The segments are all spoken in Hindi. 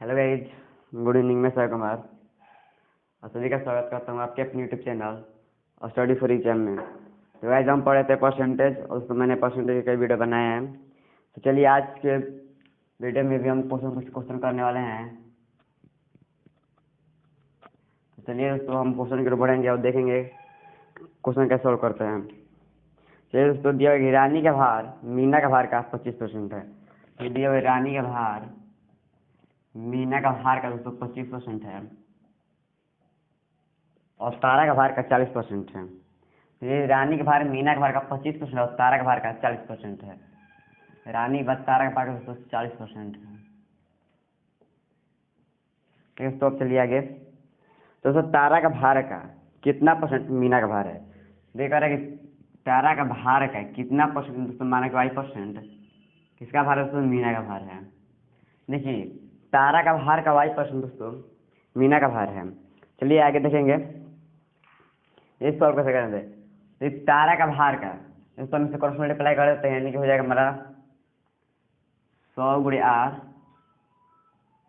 Hello guys, good evening. मैं साय कुमार और सभी का स्वागत करता हूँ आपके अपने यूट्यूब चैनल और स्टडी फॉर एग्जाम में। तो गाइज हम पढ़े थे परसेंटेज और उसको मैंने परसेंटेज के कई वीडियो बनाए हैं। तो चलिए आज के वीडियो में भी हम कुछ क्वेश्चन करने वाले हैं। तो चलिए दोस्तों हम क्वेश्चन की ओर बढ़ेंगे और देखेंगे क्वेश्चन कैसे सॉल्व करते हैं। चलिए दोस्तों, दिया हुआ रानी का भार मीना का भार का 25% है। तो दिया हुआ रानी का भार मीना का भार का दोस्तों 25% है और तारा का भार का 40% है। ये रानी का भार मीना का भार का 25% और तारा का भार का 40% है। रानी के बाद तारा का भार का दोस्तों 40% है। ठीक, तो अब चलिए आगे। तो दोस्तों तारा का भार का कितना परसेंट मीना का भार है। देखा रहा है कि तारा का भार का कितना परसेंट दोस्तों माना कि 5%। किसका भार है दोस्तों? मीना का भार है। देखिए तारा का भार का 5% दोस्तों मीना का भार है। चलिए आगे देखेंगे इस सॉल्व कैसे करेंगे। तो इस तारा का भार का इसको हम इसे क्रॉस मल्टीप्लाई कर देते हैं, यानी कि हो जाएगा हमारा 100 गुणे आर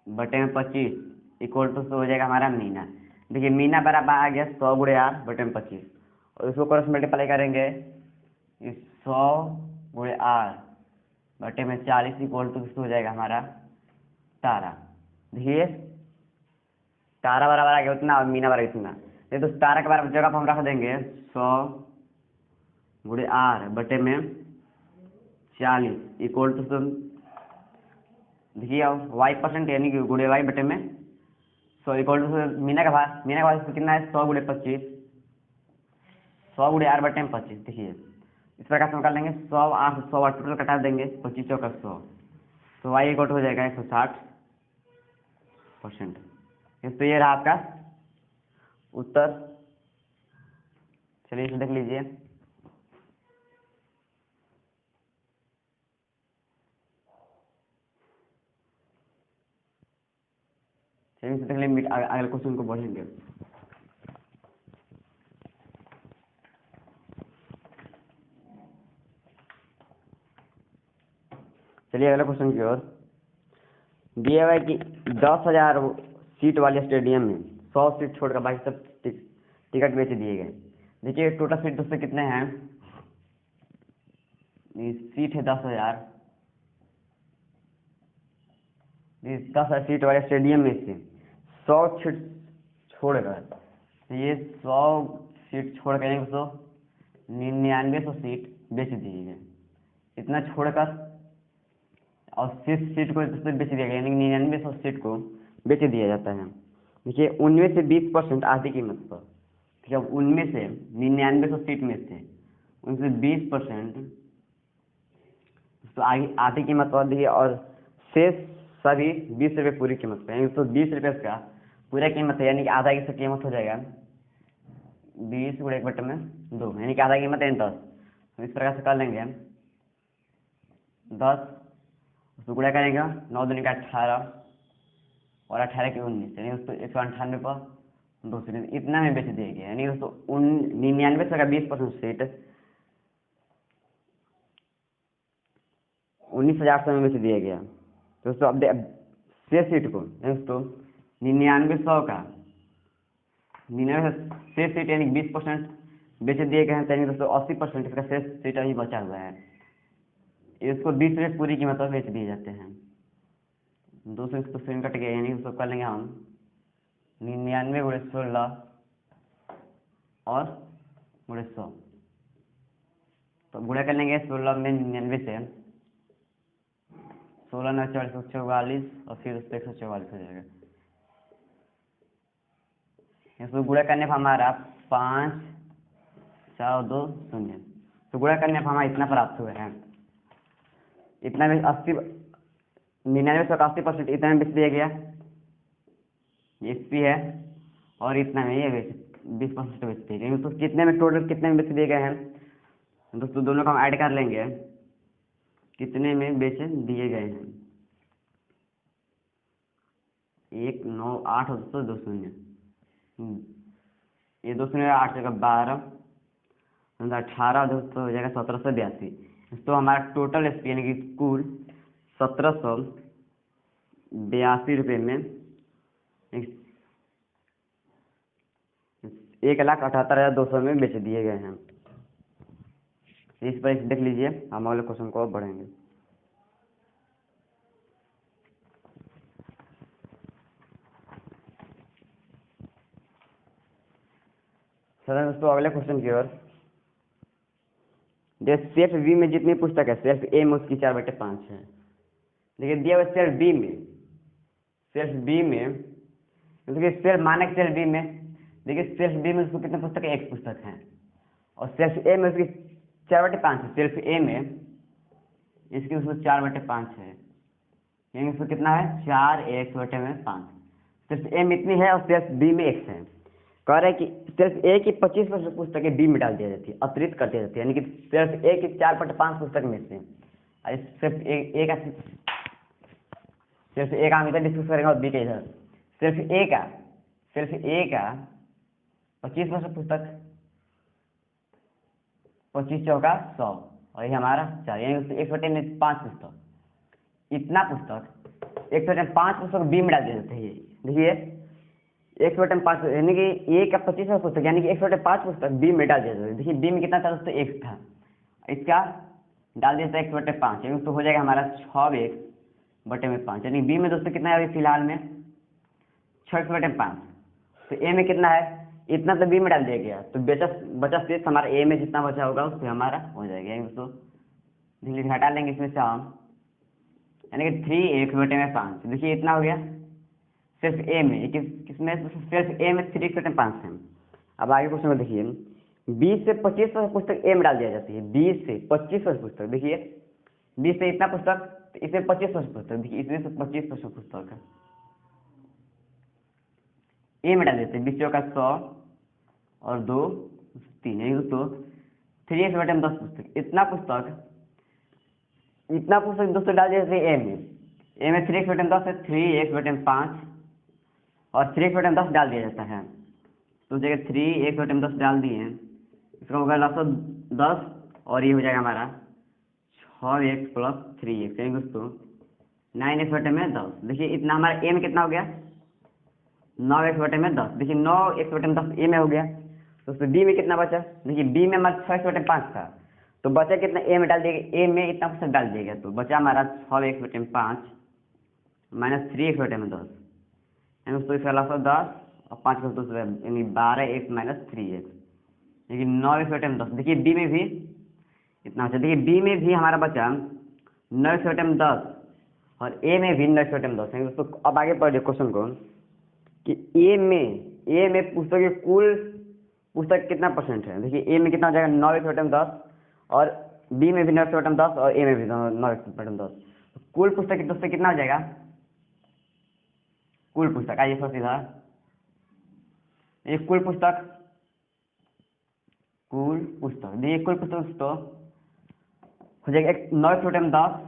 बटे में 25 इक्वल टू हो जाएगा हमारा मीना। देखिए मीना बराबर आ गया 100 गुणे आर बटे में 25 और इसको क्रॉस मल्टीप्लाई करेंगे इस 100 गुणे आर बटे में 40 इक्वल टू हो जाएगा हमारा तारा। देखिए तारा बराबर आ गया उतना और मीना बराबर इतना। ये तो तारा के बराबर जगह पर हम रख देंगे 100 गुणे आर बटे में 40 इक्वल टू देखिए अब y% यानी कि गुणे y बटे में 100 इक्वल टू मीना का भार कितना है 100 गुणे 25 100 गुणे आर बटे में 25। देखिए इस प्रकार से हम कर लेंगे 100 8 100 8 टोटल कटा देंगे 25 चौका 100 तो y इक्वल हो जाएगा 160%। तो ये रहा आपका उत्तर। चलिए इसे देख लीजिए। चलिए इसे देख लीजिए, अगले क्वेश्चन को बढ़ेंगे। चलिए अगले क्वेश्चन की ओर। दिया हुआ है कि 10,000 सीट वाले स्टेडियम में 100 सीट छोड़कर बाकी सब टिकट बेच दिए गए। देखिए टोटल सीट दोस्तों कितने हैं। सीट है 10,000। 10,000 सीट वाले स्टेडियम में से 100 सीट छोड़कर ये 100 सीट छोड़कर 9900 सीट बेच दिए गए। इतना छोड़कर और 60 सीट को बेच दिया गया, यानी 9900 सीट को बेच दिया जाता है। देखिए उनमें से 20% आधी कीमत पर। ठीक है, उनमें से 9900 सीट में से उनसे 20% तो आधी कीमत पर दी और शेष सभी 20 रुपये पूरी कीमत पर, यानी 20 रुपये का पूरा कीमत है, यानी कि आधा की कीमत हो जाएगा 20 गुणे 1/2, यानी कि आधा कीमत है 10। तो इस प्रकार से कर लेंगे 10 उसको गुणा करेंगे 9 दूनी का 18 और 18 की 19, यानी उसको 198 पर 200 इतना में बेच दिया गया। यानी दोस्तों 99 का 20% सीट 19,000 में बेच दिया गया। दोस्तों अब शेष सीट को दोस्तों 9900 का 99 शेष सीट यानी 20% बेच दिए गए हैं, यानी दोस्तों 80% इसका शेष सीट अभी बचा हुआ है। इसको 20 रुपये पूरी कीमत पर बेच दिए जाते हैं। 200 इसको सेम कट गया, यानी उसको कर लेंगे हम 99 गुणे 16 और गुणे 100। तो गुणा कर लेंगे 16 में 99 से 16 9 144 और फिर उस पर 144 हो जाएगा। इसको गुणा करने पर हमारा 5 4 2 0। तो गुणा करने पर हमारा इतना प्राप्त हुआ है। इतना में 99 का 80% इतना में बेच दिया गया, एसपी है, और इतना में ये 20% बेच दिए गए। तो कितने में टोटल कितने में बेच दिए गए हैं दोस्तों, दोनों का हम ऐड कर लेंगे कितने में बेच दिए गए हैं। 1 9 8 दोस्तों 2 0, ये 2 0 8 जगह 12 18 दोस्तों हो जाएगा 1782। तो हमारा टोटल एसपी यानी कि कुल 1782 82 रुपये में 1,78,200 में बेच दिए गए हैं। इस पर देख लीजिए, हम अगले क्वेश्चन को बढ़ेंगे। चलिए दोस्तों अगले क्वेश्चन की ओर। सेल्फ बी में जितनी पुस्तक है सेल्फ ए में उसकी 4/5 है। देखिए दिया हुआ सेल्फ बी में देखिए सेल्फ मानक सेल्फ बी में, देखिए सेल्फ बी में उसको कितने पुस्तक है, एक पुस्तक है। और सेल्फ ए में उसकी 4/5 है। सेल्फ ए में इसकी उसको 4/5 है, यानी उसको कितना है 4x/5। सेल्फ ए में इतनी है और सेल्फ बी में x है। कह रहे हैं कि सेल्फ ए की 25% पुस्तकें बी में डाल दिया जाती है, अतिरिक्त कर दिया जाती है, यानी कि सेल्फ ए की 4/5 पुस्तक में से सेल्फ ए का हम इधर डिस्कस करेंगे और बी के इधर। सेल्फ ए का 25% पुस्तक, 25 चौका 100 और ये हमारा 4, यानी 1/5 पुस्तक। इतना पुस्तक 1/5 पुस्तक बी में डाल दिया जाता है। देखिए 1/5 यानी कि ए का 25 पुस्तक, यानी कि 1/5 पुस्तक बी में डाल दिया जाता है। देखिए बी में कितना था दोस्तों, x था, इसका डाल दिया था 1/5, यानी तो हो जाएगा हमारा 6x/5। यानी बी में दोस्तों कितना है अभी फिलहाल में 6x/5। तो ए में कितना है, इतना तो बी में डाल दिया गया, तो बचा शेष हमारा ए में जितना बचा होगा उससे हमारा हो जाएगा। यानी दोस्तों धीरे धीरे हटा लेंगे इसमें से हम, यानी कि 3x/5। देखिए इतना हो गया सिर्फ ए में, किसमें सिर्फ ए में 3x/5 है। अब आगे क्वेश्चन को देखिए, 20 से 25% पुस्तक ए में डाल दिया जाती है। 20 से 25% पुस्तक, देखिए 20 से इतना पुस्तक, तो इसमें 25% पुस्तक, देखिए इसमें से 25% पुस्तक है ए में डाल देते हैं। 20 चौका 100 और 2 3, यानी दोस्तों 3x/10 पुस्तक। इतना पुस्तक दोस्तों डाल दिया जाते हैं ए में 3x/10 है, 3x/5 और 3x/10 डाल दिया जाता है। तो जगह 3x/10 डाल दिए हैं, इसका होगा 10 और ये हो जाएगा हमारा 6x + 3x, यानी दोस्तों 9x/10। देखिए इतना हमारा ए में कितना हो गया 9x/10। देखिए 9x/10 ए में हो गया। तो उसमें बी में कितना बचा, देखिए बी में हमारा 6x/5 था, तो बचा कितना ए में डाल दिएगा, ए में इतना पुस्तक डाल दिएगा, तो बचा हमारा 6x/5 - 3x/10, यानी दोस्तों इसका लास्ट 10 और 5 का दोस्तों यानी 12x - 3x, देखिए 9x/10। देखिए बी में भी इतना बचा, देखिए बी में भी हमारा बचा 9x/10 और ए में भी 9x/10। यानी दोस्तों अब आगे पढ़िए क्वेश्चन को कि ए में पुस्तक के कुल पुस्तक कितना % है। देखिए ए में कितना हो जाएगा 9x/10 और बी में भी 9x/10 और ए में भी 9x/10। कुल पुस्तक दोस्तों कितना हो जाएगा, कुल पुस्तक आइए सबसे सीधा, ये कुल पुस्तक देखिए कुल पुस्तक तो हो जाएगा 9x/10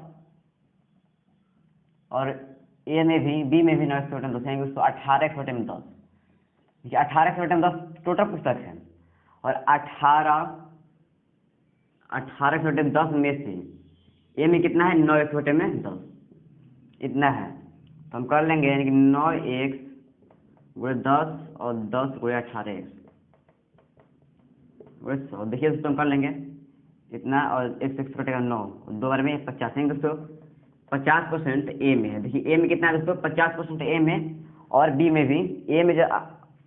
और ए में भी बी में भी 9x/10, यानी दोस्तों 18x/10। देखिए 18x/10 टोटल पुस्तक है और 18x/10 में से ए में कितना है 9x/10 इतना है, तो हम कर लेंगे, यानी कि 9x × 10 और 10 × 18x × 100। देखिए दोस्तों हम कर लेंगे इतना और 1 से कटेगा 9, 2 बार में 50, यानी दोस्तों 50% ए में है। देखिए ए में कितना है दोस्तों 50% ए में, और बी में भी, ए में जब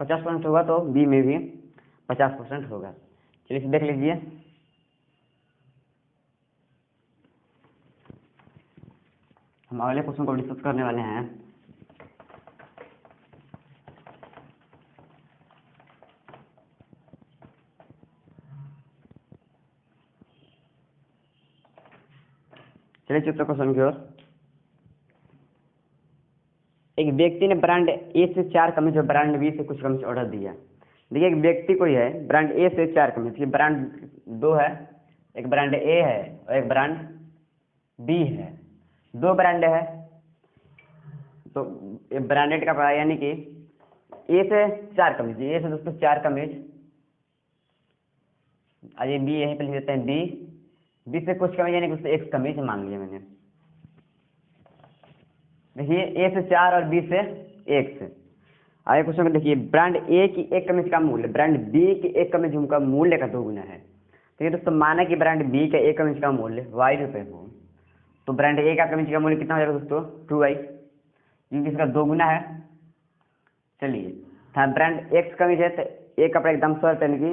50% होगा तो बी में भी 50% होगा। चलिए देख लीजिए, हम अगले क्वेश्चन को डिस्कस करने वाले हैं। चलिए चित्र क्वेश्चन की ओर। एक व्यक्ति ने ब्रांड ए से 4 कमीज और ब्रांड बी से कुछ कमीज ऑर्डर दिया। देखिए एक व्यक्ति कोई है, ब्रांड ए से 4 कमीज, ये ब्रांड 2 है, एक ब्रांड ए है और एक ब्रांड बी है, 2 ब्रांड है। तो ये ब्रांडेड का पड़ा, यानी कि ए से 4 कमीज, ए से दोस्तों 4 कमीज, आइए बी यहीं पे लिख देते हैं, बी से कुछ कमीज, यानी कि उससे एक कमीज मान लिया मैंने। देखिए ए से 4 और बी से 1 से। आगे क्वेश्चन में देखिए ब्रांड ए की एक कमीज का मूल्य ब्रांड बी की एक कमीज का मूल्य का 2 गुना है। तो ये दोस्तों माना कि ब्रांड बी का एक कमीज का मूल्य y रुपये हो, तो ब्रांड ए का कमीज का मूल्य कितना हो जाएगा दोस्तों 2y, क्योंकि इसका 2 गुना है। चलिए था ब्रांड एक्स कमीज है तो एक कपड़े का दाम 100 रुपये, यानी कि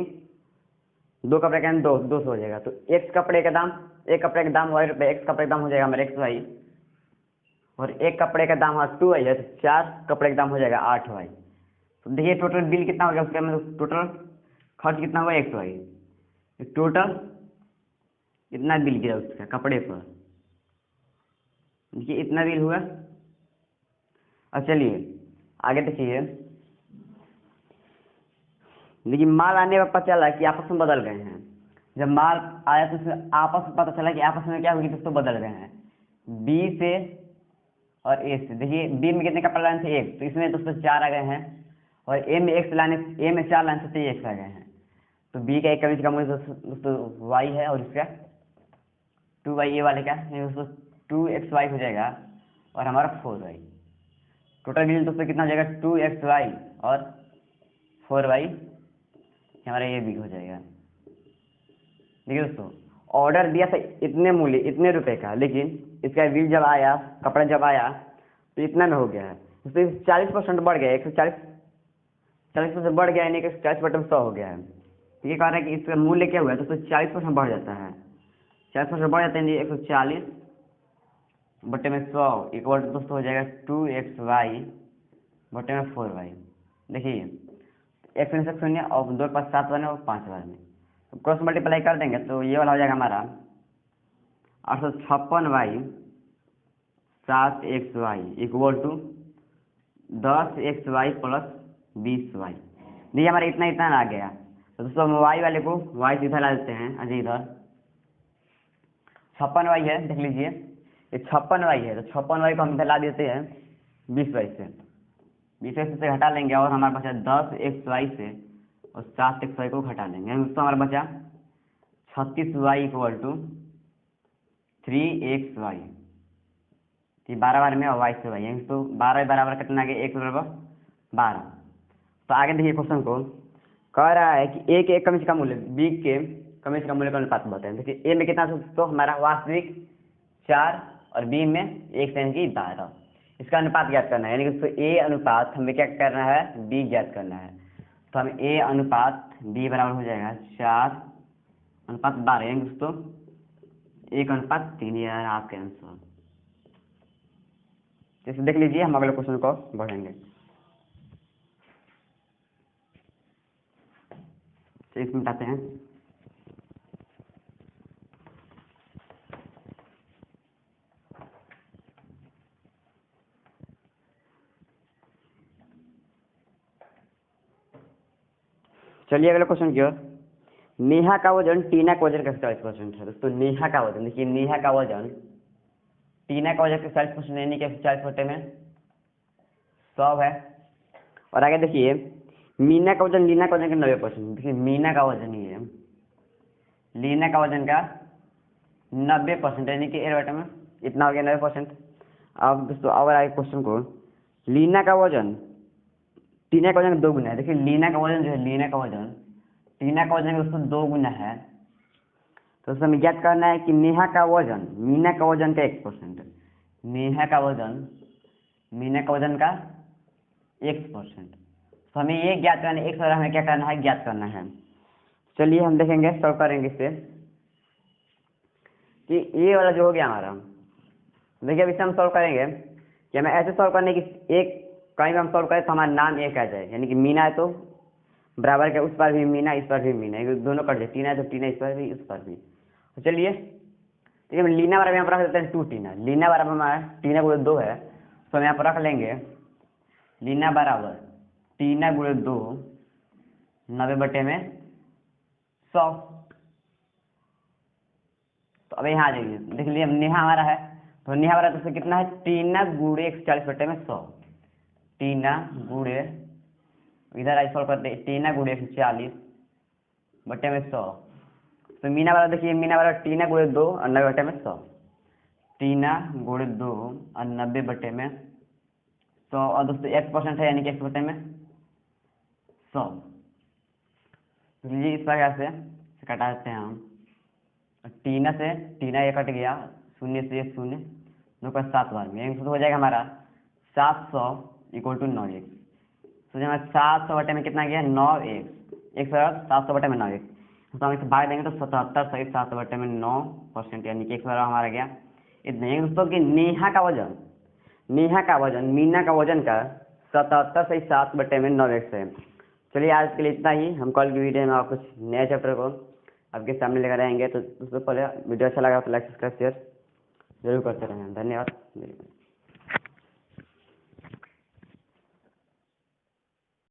2 कपड़े का 200 हो जाएगा। तो एक कपड़े का दाम y रुपये, एक्स कपड़े का दाम हो जाएगा हमारे XY, और एक कपड़े का दाम हमारा 2y है, तो 4 कपड़े का दाम हो जाएगा 8y। तो देखिए टोटल बिल कितना हो गया उसका, मतलब टोटल खर्च कितना हुआ XY, टोटल इतना बिल गिरा उसका कपड़े पर, देखिए इतना बिल हुआ। अब चलिए आगे देखिए माल आने पर पता चला कि आपस में बदल गए हैं। जब माल आया तो उसमें आपस में पता चला कि आपस में क्या होगी दोस्तों बदल गए हैं, बी से और ए से। देखिए बी में कितने कपड़े लाने थे 1, तो इसमें दोस्तों 4 आ गए हैं, और ए में 4 लाने से 1 आ गए हैं। तो बी का एक कमीज का मूल्य दोस्तों y है, और इसका 2y ए वाले का दोस्तों 2xy हो जाएगा, और हमारा 4y। टोटल बिल दोस्तों कितना हो जाएगा 2xy और 4y, हमारा ये बिल हो जाएगा। देखिए दोस्तों ऑर्डर दिया था इतने रुपए का, लेकिन इसका बिल जब आया, कपड़ा जब आया तो इतना में हो गया है। दोस्तों 40% बढ़ गया, 40% बढ़ गया, यानी कि 40% 100 हो गया है। तो ये कह रहा है कि इसका मूल्य क्या हुआ है दोस्तों 40% बढ़ जाता है, 40% बढ़ जाता है, 140 बटे में 100 इक्वल टू दोस्तों हो जाएगा 2xy बटे में 4y। देखिए एक शून्य से शून्य और 2 के पास 7 बने और 5 बार में, तो क्रॉस मल्टीप्लाई कर देंगे तो ये वाला हो जाएगा हमारा 856y 7xy equal to 10xy plus 20y। देखिए हमारा इतना आ गया। तो दोस्तों हम y वाले को y सीधा ला देते हैं, अजय इधर 56y है, देख लीजिए ये 56y है, तो 56y को हम इधर ला देते हैं 20y से, 20y से घटा लेंगे, और हमारे बचा 10xy से और 7xy को घटा लेंगे, दोस्तों हमारा बचा 36y इक्वल टू 3xy। 12 बार में और y से y, तो 12 बराबर कितना आ गया 1 बराबर 12। तो आगे देखिए क्वेश्चन को कह रहा है कि ए के एक कमीज का मूल्य बी के कमीज का मूल्य का अनुपात बताएं। देखिए ए में कितना तो हमारा वास्तविक 4 और बी में 1 से यानी 12, इसका अनुपात ज्ञात करना है, यानी कि ए अनुपात हमें क्या करना है बी ज्ञात करना है। तो हम ए अनुपात बी बराबर हो जाएगा 4:12, यानी दोस्तों 1:3। ये है आपके आंसर। जैसे देख लीजिए हम अगले क्वेश्चन को बढ़ेंगे। तो इसमें बताते हैं चलिए अगले क्वेश्चन की ओर। नेहा का वजन टीना का वजन का 40% है। दोस्तों नेहा का वजन, देखिए नेहा का वजन टीना का वजन के 40%, यानी कि 40 बटे में 100 है। और आगे देखिए मीना का वजन लीना का वजन का 90%। देखिए मीना का वजन ही है, लीना का वजन का 90%, यानी कि 1 बटे में इतना हो गया 90%। अब दोस्तों अगर आगे क्वेश्चन को लीना का वजन टीना का वजन का 2 गुना है। देखिए लीना का वजन जो है, लीना का वजन टीना का वजन दोस्तों 2 गुना है। तो दोस्तों हमें ज्ञात करना है कि नेहा का वजन मीना का वजन का 1%, नेहा का वजन मीना का वजन का 1%। तो हमें ये ज्ञात करना है, एक सौ हमें क्या करना है ज्ञात करना है। चलिए हम देखेंगे, सॉल्व करेंगे इससे कि ये वाला जो हो गया हमारा। देखिए अब इसे हम सॉल्व करेंगे कि हमें ऐसे सॉल्व करने की एक कहीं भी हम सॉल्व करें तो हमारा नाम एक आ जाए, यानी कि मीना है तो बराबर के उस पर भी मीना, इस पर भी मीना, दोनों कट जाए। टीना है तो टीना इस पर भी उस पर भी। तो चलिए ठीक है, लीना बराबर यहाँ पर रख देते हैं 2 टीना। लीना बराबर हमारा टीना गुणे 2 है, तो हम यहाँ पर रख लेंगे लीना बराबर टीना गुणे 2 90 बटे में 100। तो अब यहाँ आ जाइए, देख लीजिए नेहा हमारा है, तो नेहा बराबर तो कितना है टीना गुणे 140 बटे में 100। टीना गुणे इधर आई सॉल्व करते टीना गुणे 140 बटे में 100। तो मीना बराबर देखिए मीना बराबर टीना गुणे 2 और 90 बटे में 100। टीना गुणे 2 और 90 बटे में 100 और दोस्तों 1% है यानी कि 1 बटे में 100। तो ये इस प्रकार से कटा देते हैं हम। टीना से टीना ये कट गया, शून्य से 1 शून्य, 2 का 7 बार में तो हो जाएगा हमारा 700 इक्वल टू 9x। तो हमारा 700 बटे में कितना गया 9x, 700 बटे में 9x। तो हम इसे भाग देंगे तो 77 सहित 700 बटे में 9% यानी कि 1 हमारा गया इतना ही दोस्तों कि मीना का वजन मीना का वजन का 77 सहित 7 बटे में 9x है। चलिए आज के लिए इतना ही। हम कल की वीडियो में आप कुछ नए चैप्टर को आपके सामने लेकर आएंगे। तो उससे पहले वीडियो अच्छा लगा तो लाइक सब्सक्राइब शेयर जरूर करते रहें। धन्यवाद।